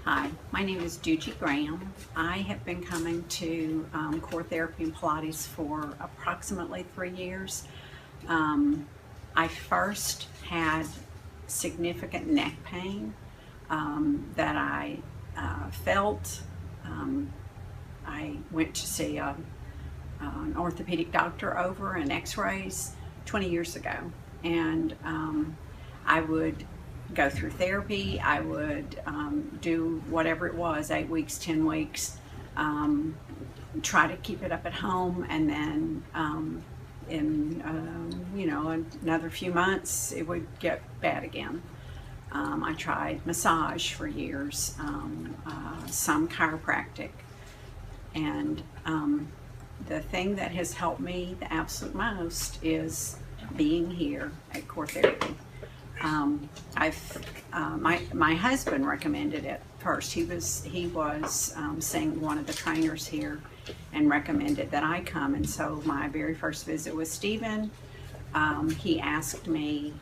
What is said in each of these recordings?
Hi, my name is Dugie Graham. I have been coming to CORE Therapy and Pilates for approximately 3 years. I first had significant neck pain that I felt. I went to see an orthopedic doctor over and x-rays 20 years ago, and I would go through therapy. I would do whatever it was, 8 weeks, 10 weeks, try to keep it up at home, and then in another few months it would get bad again. I tried massage for years, some chiropractic, and the thing that has helped me the absolute most is being here at CORE Therapy. My husband recommended it first. He was seeing one of the trainers here and recommended that I come. And so my very first visit with Stephen, he asked me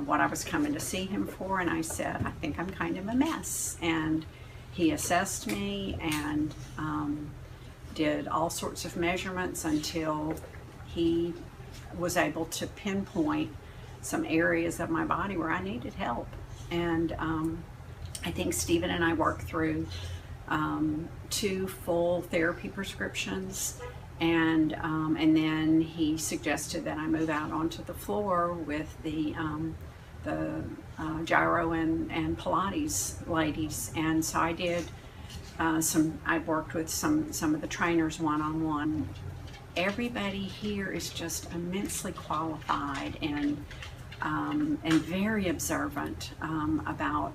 what I was coming to see him for, and I said, I think I'm kind of a mess. And he assessed me and did all sorts of measurements until he was able to pinpoint some areas of my body where I needed help. And I think Stephen and I worked through 2 full therapy prescriptions, and then he suggested that I move out onto the floor with the gyro and Pilates ladies. And so I did I worked with some of the trainers one-on-one. Everybody here is just immensely qualified and very observant about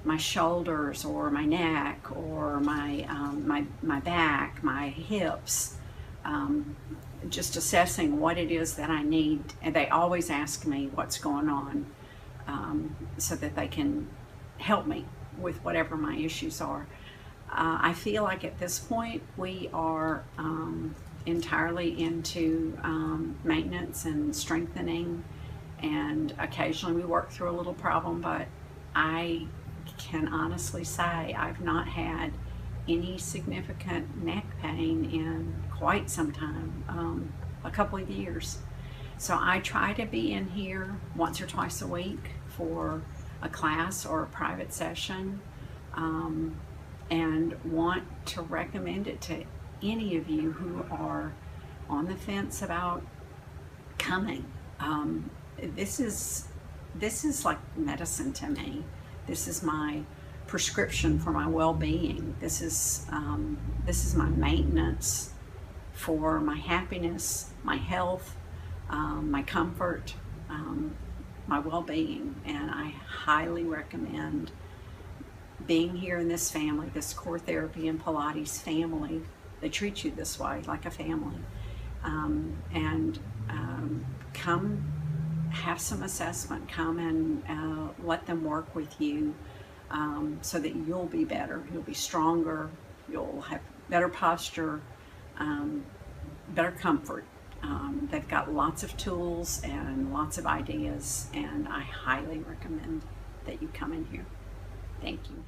my shoulders or my neck or my back, my hips, just assessing what it is that I need. And they always ask me what's going on, so that they can help me with whatever my issues are. I feel like at this point we are entirely into maintenance and strengthening, and occasionally we work through a little problem, but I can honestly say I've not had any significant neck pain in quite some time, a couple of years. So I try to be in here once or twice a week for a class or a private session, and want to recommend it to any of you who are on the fence about coming. This is like medicine to me. This is my prescription for my well-being. This is my maintenance for my happiness, my health, my comfort, my well-being. And I highly recommend being here in this family, this CORE Therapy and Pilates family. They treat you this way, like a family. And come have some assessment. Come and let them work with you, so that you'll be better. You'll be stronger. You'll have better posture, better comfort. They've got lots of tools and lots of ideas, and I highly recommend that you come in here. Thank you.